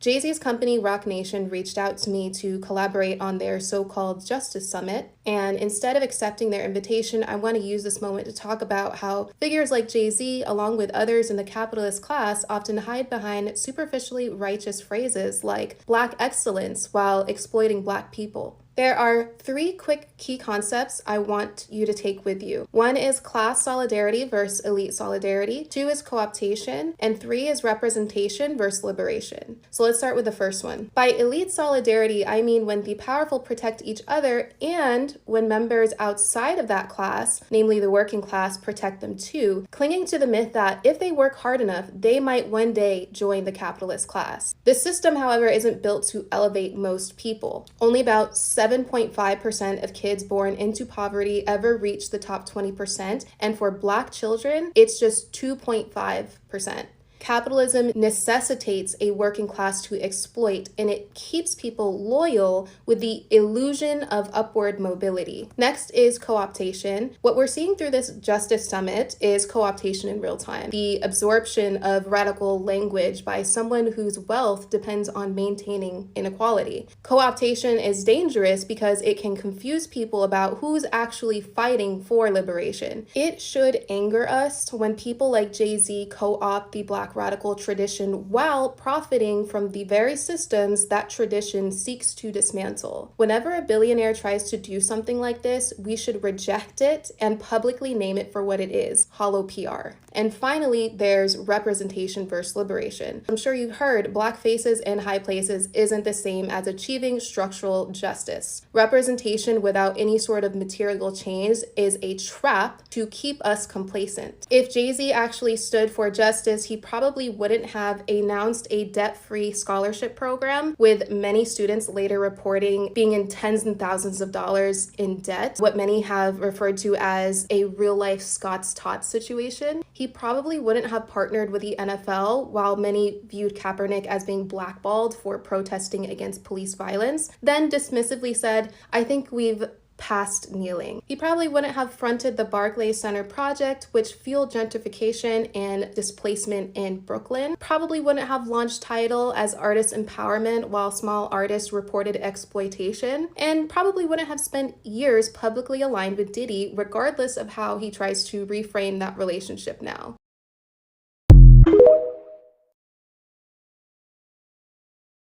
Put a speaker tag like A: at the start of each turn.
A: Jay-Z's company RoC Nation reached out to me to collaborate on their so-called Justice Summit, and instead of accepting their invitation, I want to use this moment to talk about how figures like Jay-Z, along with others in the capitalist class, often hide behind superficially righteous phrases like Black excellence while exploiting Black people. There are 3 quick key concepts I want you to take with you. 1 is class solidarity versus elite solidarity, 2 is co-optation, and 3 is representation versus liberation. So let's start with the first one. By elite solidarity, I mean when the powerful protect each other and when members outside of that class, namely the working class, protect them too, clinging to the myth that if they work hard enough, they might one day join the capitalist class. This system, however, isn't built to elevate most people. Only about 7.5% of kids born into poverty ever reach the top 20%, and for Black children, it's just 2.5%. Capitalism necessitates a working class to exploit, and it keeps people loyal with the illusion of upward mobility. Next is co-optation. What we're seeing through this Justice Summit is co-optation in real time. The absorption of radical language by someone whose wealth depends on maintaining inequality. Co-optation is dangerous because it can confuse people about who's actually fighting for liberation. It should anger us when people like Jay-Z co-opt the Black radical tradition while profiting from the very systems that tradition seeks to dismantle. Whenever a billionaire tries to do something like this, we should reject it and publicly name it for what it is: hollow PR. And finally, there's representation versus liberation. I'm sure you've heard Black faces in high places isn't the same as achieving structural justice. Representation without any sort of material change is a trap to keep us complacent. If Jay-Z actually stood for justice, he probably wouldn't have announced a debt-free scholarship program, with many students later reporting being in tens and thousands of dollars in debt, what many have referred to as a real-life Scott's Tots situation. He probably wouldn't have partnered with the NFL, while many viewed Kaepernick as being blackballed for protesting against police violence, then dismissively said, "I think we've past kneeling." He probably wouldn't have fronted the Barclays Center project, which fueled gentrification and displacement in Brooklyn. Probably wouldn't have launched Tidal as artist empowerment while small artists reported exploitation, and probably wouldn't have spent years publicly aligned with Diddy, regardless of how he tries to reframe that relationship now.